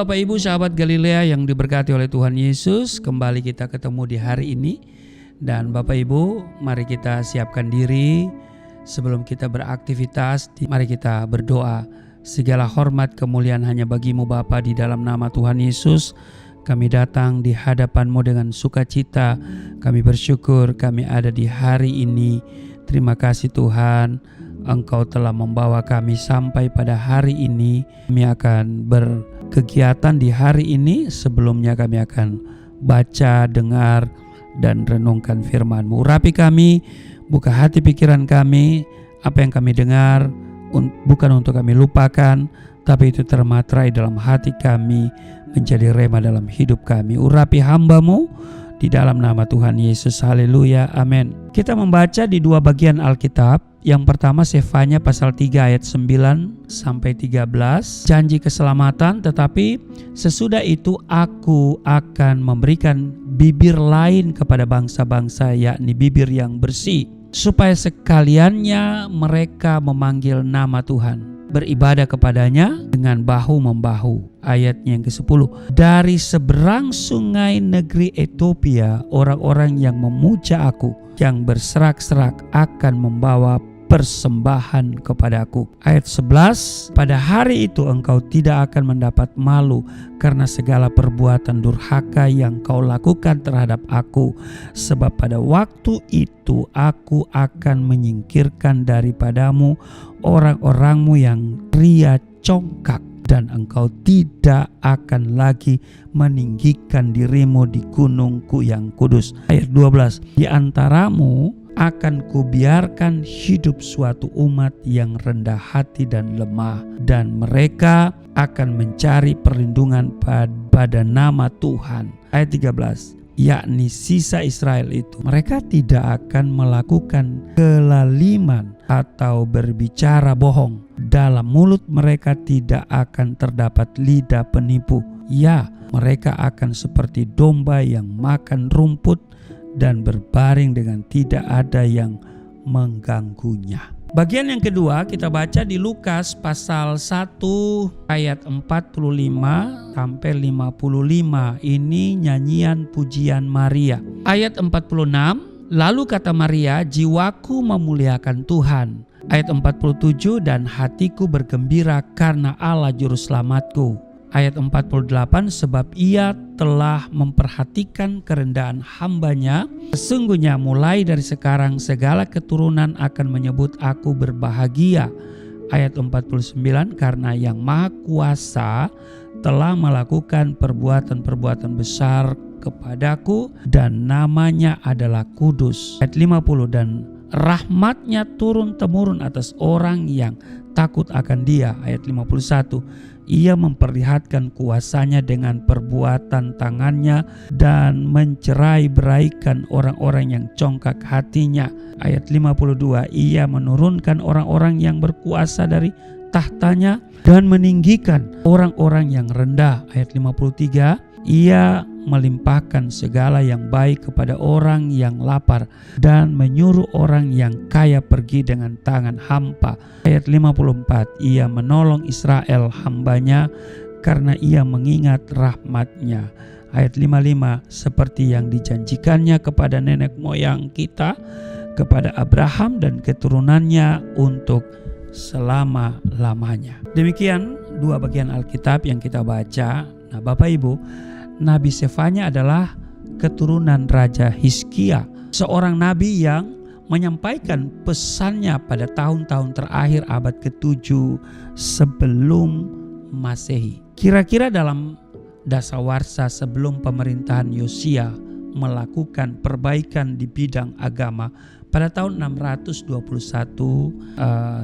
Bapak Ibu sahabat Galilea yang diberkati oleh Tuhan Yesus, kembali kita ketemu di hari ini. Dan Bapak Ibu, mari kita siapkan diri sebelum kita beraktivitas. Mari kita berdoa. Segala hormat kemuliaan hanya bagi-Mu Bapa, di dalam nama Tuhan Yesus. Kami datang di hadapan-Mu dengan sukacita. Kami bersyukur kami ada di hari ini. Terima kasih Tuhan, Engkau telah membawa kami sampai pada hari ini. Kami akan berkegiatan di hari ini. Sebelumnya kami akan baca, dengar, dan renungkan firman-Mu. Urapi kami, buka hati pikiran kami. Apa yang kami dengar bukan untuk kami lupakan, tapi itu termaterai dalam hati kami, menjadi rema dalam hidup kami. Urapi hamba-Mu di dalam nama Tuhan Yesus. Haleluya, amin. Kita membaca di dua bagian Alkitab. Yang pertama Sefanya pasal 3 ayat 9 sampai 13. Janji keselamatan, tetapi sesudah itu aku akan memberikan bibir lain kepada bangsa-bangsa, yakni bibir yang bersih, supaya sekaliannya mereka memanggil nama Tuhan, beribadah kepadanya dengan bahu-membahu. Ayatnya yang ke-10. Dari seberang sungai negeri Ethiopia, orang-orang yang memuja aku, yang berserak-serak akan membawa persembahan kepadaku. Ayat 11. Pada hari itu engkau tidak akan mendapat malu karena segala perbuatan durhaka yang kau lakukan terhadap aku, sebab pada waktu itu aku akan menyingkirkan daripadamu orang-orangmu yang ria congkak, dan engkau tidak akan lagi meninggikan dirimu di gunungku yang kudus. Ayat 12. Di antaramu akan kubiarkan hidup suatu umat yang rendah hati dan lemah, dan mereka akan mencari perlindungan pada nama Tuhan. Ayat 13. Yakni sisa Israel itu, mereka tidak akan melakukan kelaliman atau berbicara bohong. Dalam mulut mereka tidak akan terdapat lidah penipu. Ya, mereka akan seperti domba yang makan rumput dan berbaring dengan tidak ada yang mengganggunya. Bagian yang kedua kita baca di Lukas pasal 1 ayat 45 sampai 55. Ini nyanyian pujian Maria. Ayat 46, lalu kata Maria, jiwaku memuliakan Tuhan. Ayat 47, dan hatiku bergembira karena Allah juru selamatku. Ayat 48, sebab ia telah memperhatikan kerendahan hambanya. Sesungguhnya mulai dari sekarang segala keturunan akan menyebut aku berbahagia. Ayat 49, karena yang Maha Kuasa telah melakukan perbuatan-perbuatan besar kepadaku, dan namanya adalah kudus. Ayat 50, dan rahmatnya turun-temurun atas orang yang takut akan dia. Ayat 51, ia memperlihatkan kuasanya dengan perbuatan tangannya dan mencerai-beraikan orang-orang yang congkak hatinya. Ayat 52, ia menurunkan orang-orang yang berkuasa dari tahtanya dan meninggikan orang-orang yang rendah. Ayat 53, ia melimpahkan segala yang baik kepada orang yang lapar dan menyuruh orang yang kaya pergi dengan tangan hampa. Ayat 54, ia menolong Israel hambanya karena ia mengingat rahmatnya. Ayat 55, seperti yang dijanjikannya kepada nenek moyang kita, kepada Abraham dan keturunannya untuk selama-lamanya. Demikian dua bagian Alkitab yang kita baca. Nah, Bapak Ibu, Nabi Sefanya adalah keturunan Raja Hizkia, seorang nabi yang menyampaikan pesannya pada tahun-tahun terakhir abad ke-7 sebelum Masehi. Kira-kira dalam dasawarsa sebelum pemerintahan Yosia melakukan perbaikan di bidang agama pada tahun 621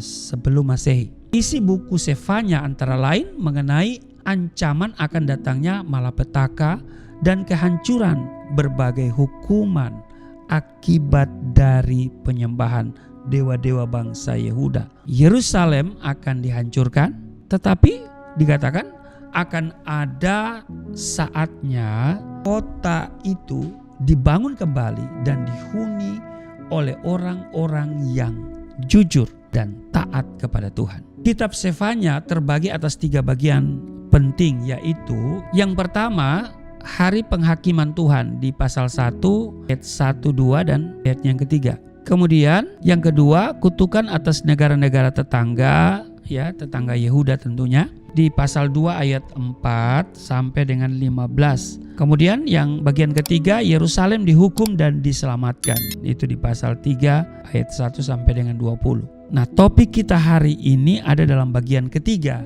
sebelum Masehi. Isi buku Sefanya antara lain mengenai ancaman akan datangnya malapetaka dan kehancuran berbagai hukuman akibat dari penyembahan dewa-dewa bangsa Yehuda. Yerusalem akan dihancurkan, tetapi dikatakan akan ada saatnya kota itu dibangun kembali dan dihuni oleh orang-orang yang jujur dan taat kepada Tuhan. Kitab Sefanya terbagi atas 3 bagian penting, yaitu yang pertama, hari penghakiman Tuhan di pasal 1 ayat 1, 2 dan ayat yang ketiga. Kemudian yang kedua, kutukan atas negara-negara tetangga, ya, tetangga Yehuda tentunya, di pasal 2 ayat 4 sampai dengan 15. Kemudian yang bagian ketiga, Yerusalem dihukum dan diselamatkan. Itu di pasal 3 ayat 1 sampai dengan 20. Nah, topik kita hari ini ada dalam bagian ketiga,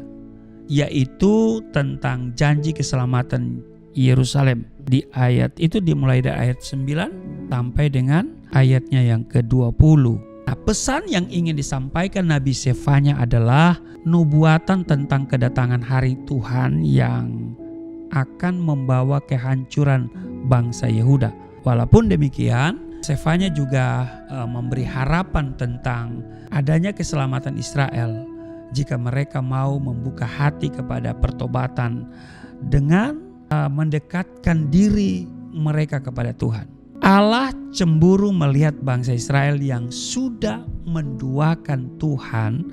yaitu tentang janji keselamatan Yerusalem. Di ayat itu dimulai dari ayat 9 sampai dengan ayatnya yang ke-20. Nah, pesan yang ingin disampaikan Nabi Sefanya adalah nubuatan tentang kedatangan hari Tuhan yang akan membawa kehancuran bangsa Yehuda. Walaupun demikian, Sefanya juga memberi harapan tentang adanya keselamatan Israel jika mereka mau membuka hati kepada pertobatan dengan mendekatkan diri mereka kepada Tuhan. Allah cemburu melihat bangsa Israel yang sudah menduakan Tuhan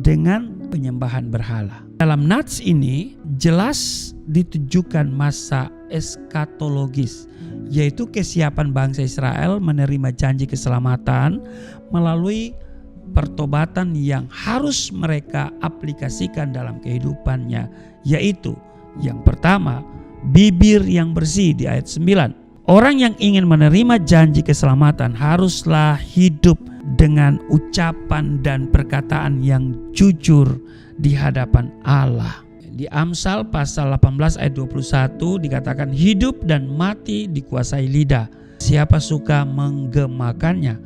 dengan penyembahan berhala. Dalam nats ini jelas ditujukan masa eskatologis, yaitu kesiapan bangsa Israel menerima janji keselamatan melalui pertobatan yang harus mereka aplikasikan dalam kehidupannya, yaitu yang pertama, bibir yang bersih di ayat 9. Orang yang ingin menerima janji keselamatan haruslah hidup dengan ucapan dan perkataan yang jujur di hadapan Allah. Di Amsal pasal 18 ayat 21 dikatakan hidup dan mati dikuasai lidah. Siapa suka menggemakannya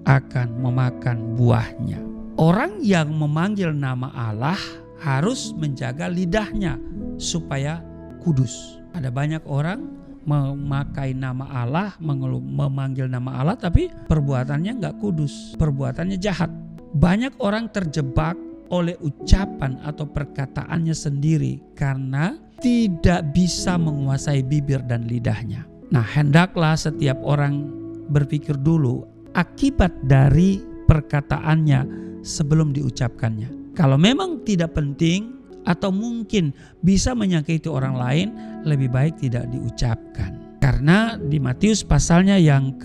akan memakan buahnya. Orang yang memanggil nama Allah harus menjaga lidahnya supaya kudus. Ada banyak orang memakai nama Allah, memanggil nama Allah, tapi perbuatannya nggak kudus, perbuatannya jahat. Banyak orang terjebak oleh ucapan atau perkataannya sendiri karena tidak bisa menguasai bibir dan lidahnya. Nah, hendaklah setiap orang berpikir dulu akibat dari perkataannya sebelum diucapkannya. Kalau memang tidak penting atau mungkin bisa menyakiti orang lain, lebih baik tidak diucapkan. Karena di Matius pasalnya yang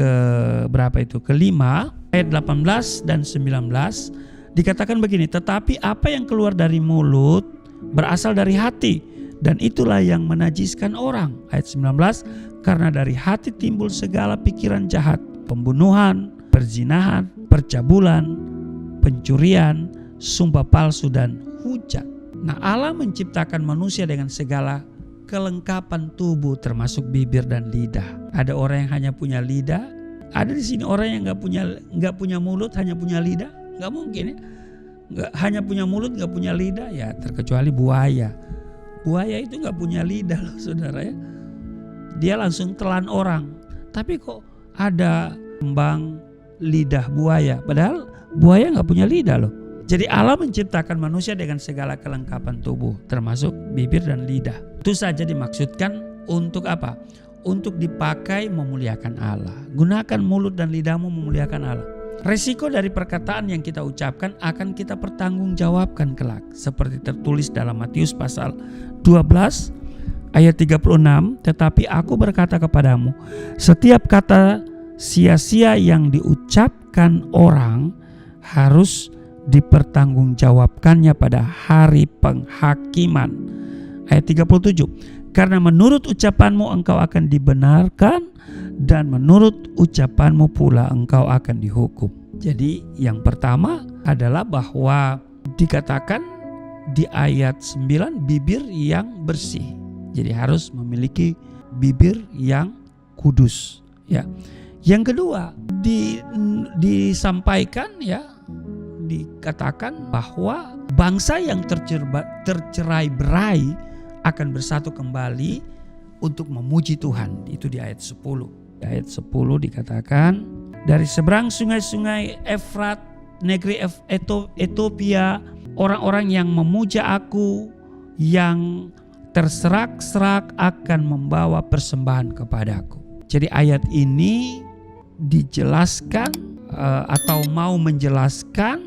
kelima ayat 18 dan 19 dikatakan begini, tetapi apa yang keluar dari mulut berasal dari hati, dan itulah yang menajiskan orang. Ayat 19, karena dari hati timbul segala pikiran jahat, pembunuhan, perzinahan, percabulan, pencurian, sumpah palsu dan hujat. Nah, Allah menciptakan manusia dengan segala kelengkapan tubuh termasuk bibir dan lidah. Ada orang yang hanya punya lidah, ada di sini orang yang nggak punya mulut, hanya punya lidah. Nggak mungkin ya. Hanya punya mulut nggak punya lidah, ya terkecuali buaya. Buaya itu nggak punya lidah loh saudara ya. Dia langsung telan orang. Tapi kok ada kembang lidah buaya, padahal buaya nggak punya lidah loh. Jadi Allah menciptakan manusia dengan segala kelengkapan tubuh termasuk bibir dan lidah. Itu saja dimaksudkan untuk apa? Untuk dipakai memuliakan Allah. Gunakan mulut dan lidahmu memuliakan Allah. Resiko dari perkataan yang kita ucapkan akan kita pertanggungjawabkan kelak. Seperti tertulis dalam Matius pasal 12 ayat 36. Tetapi aku berkata kepadamu, setiap kata sia-sia yang diucapkan orang harus dipertanggungjawabkannya pada hari penghakiman. Ayat 37. Karena menurut ucapanmu engkau akan dibenarkan, dan menurut ucapanmu pula engkau akan dihukum. Jadi yang pertama adalah bahwa dikatakan di ayat 9 bibir yang bersih. Jadi harus memiliki bibir yang kudus, ya. Yang kedua disampaikan, ya, dikatakan bahwa bangsa yang tercerai-berai akan bersatu kembali untuk memuji Tuhan. Itu di ayat 10. Di ayat 10 dikatakan, dari seberang sungai-sungai Efrat, negeri Ethiopia, orang-orang yang memuja aku, yang terserak-serak akan membawa persembahan kepadaku. Jadi ayat ini dijelaskan atau mau menjelaskan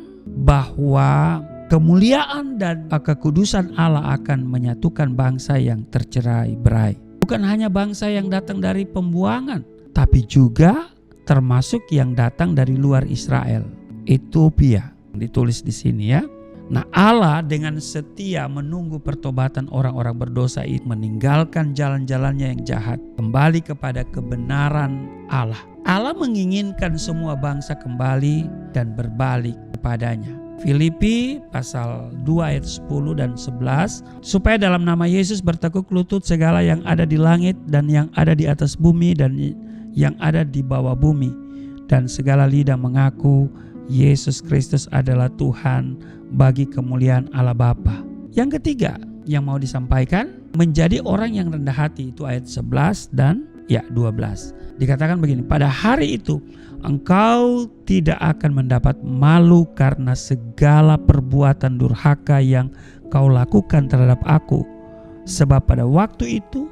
bahwa kemuliaan dan kekudusan Allah akan menyatukan bangsa yang tercerai-berai. Bukan hanya bangsa yang datang dari pembuangan, tapi juga termasuk yang datang dari luar Israel, Ethiopia. Ditulis di sini ya. Nah, Allah dengan setia menunggu pertobatan orang-orang berdosa itu, meninggalkan jalan-jalannya yang jahat, kembali kepada kebenaran Allah. Allah menginginkan semua bangsa kembali dan berbalik kepadanya. Filipi pasal 2 ayat 10 dan 11, supaya dalam nama Yesus bertekuk lutut segala yang ada di langit dan yang ada di atas bumi dan yang ada di bawah bumi, dan segala lidah mengaku Yesus Kristus adalah Tuhan bagi kemuliaan Allah Bapa. Yang ketiga yang mau disampaikan, menjadi orang yang rendah hati, itu ayat 11 dan 12. Dikatakan begini, pada hari itu engkau tidak akan mendapat malu karena segala perbuatan durhaka yang kau lakukan terhadap aku. Sebab pada waktu itu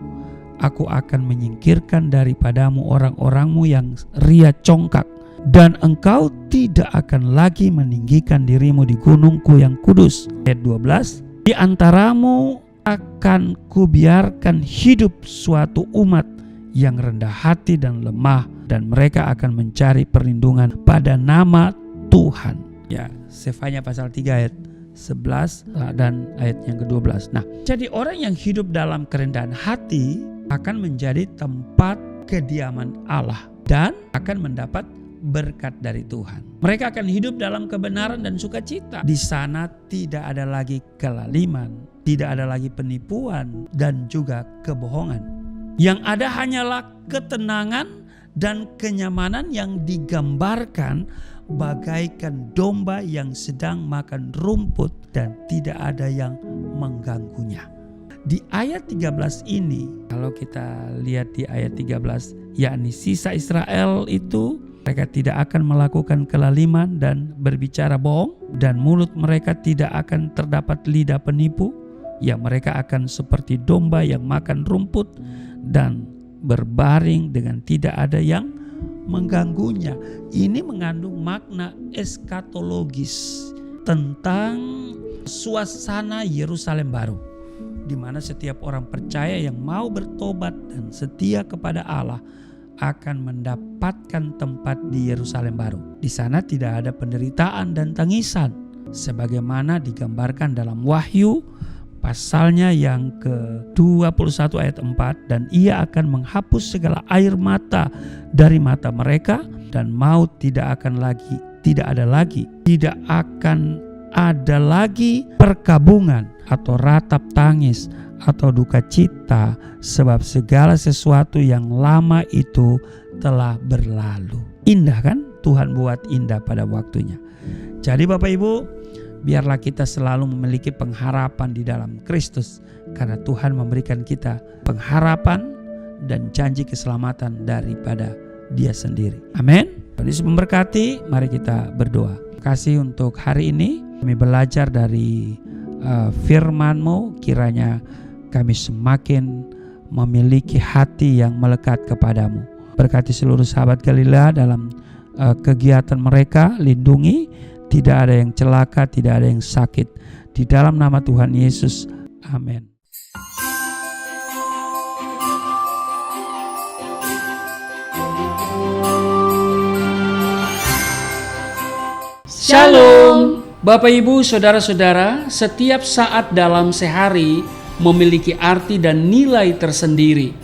aku akan menyingkirkan daripadamu orang-orangmu yang ria congkak, dan engkau tidak akan lagi meninggikan dirimu di gunungku yang kudus. Ayat 12, di antaramu akan kubiarkan hidup suatu umat yang rendah hati dan lemah, dan mereka akan mencari perlindungan pada nama Tuhan. Ya, Sefanya pasal 3 ayat 11 dan ayat yang ke-12. Nah, jadi orang yang hidup dalam kerendahan hati akan menjadi tempat kediaman Allah dan akan mendapat berkat dari Tuhan. Mereka akan hidup dalam kebenaran dan sukacita. Di sana tidak ada lagi kelaliman, tidak ada lagi penipuan dan juga kebohongan. Yang ada hanyalah ketenangan dan kenyamanan yang digambarkan bagaikan domba yang sedang makan rumput dan tidak ada yang mengganggunya. Di ayat 13 ini, kalau kita lihat di ayat 13, yakni sisa Israel itu, mereka tidak akan melakukan kelaliman dan berbicara bohong, dan mulut mereka tidak akan terdapat lidah penipu. Ya, mereka akan seperti domba yang makan rumput dan berbaring dengan tidak ada yang mengganggunya. Ini mengandung makna eskatologis tentang suasana Yerusalem baru, di mana setiap orang percaya yang mau bertobat dan setia kepada Allah akan mendapatkan tempat di Yerusalem baru. Di sana tidak ada penderitaan dan tangisan, sebagaimana digambarkan dalam Wahyu pasalnya yang ke-21 ayat 4, dan ia akan menghapus segala air mata dari mata mereka, dan maut tidak akan ada lagi perkabungan atau ratap tangis atau duka cita, sebab segala sesuatu yang lama itu telah berlalu. Indah kan? Tuhan buat indah pada waktunya. Jadi Bapak Ibu, biarlah kita selalu memiliki pengharapan di dalam Kristus, karena Tuhan memberikan kita pengharapan dan janji keselamatan daripada Dia sendiri. Amin. Yesus memberkati. Mari kita berdoa. Terima kasih untuk hari ini. Kami belajar dari firman-Mu, kiranya kami semakin memiliki hati yang melekat kepadamu. Berkati seluruh sahabat Galilea dalam kegiatan mereka, lindungi, tidak ada yang celaka, tidak ada yang sakit. Di dalam nama Tuhan Yesus, amin. Shalom, Bapak Ibu, Saudara-saudara, setiap saat dalam sehari memiliki arti dan nilai tersendiri.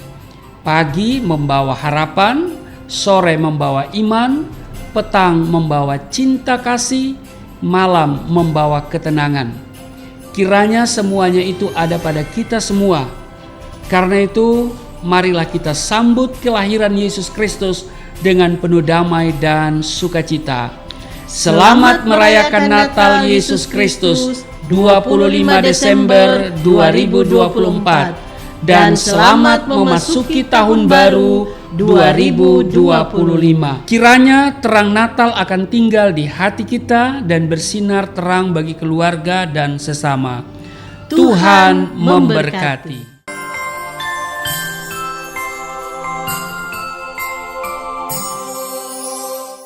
Pagi membawa harapan, sore membawa iman, petang membawa cinta kasih, malam membawa ketenangan. Kiranya semuanya itu ada pada kita semua. Karena itu, marilah kita sambut kelahiran Yesus Kristus dengan penuh damai dan sukacita. Selamat merayakan Natal Yesus Kristus 25 Desember 2024, dan selamat memasuki tahun baru 2025. Kiranya terang Natal akan tinggal di hati kita dan bersinar terang bagi keluarga dan sesama. Tuhan memberkati.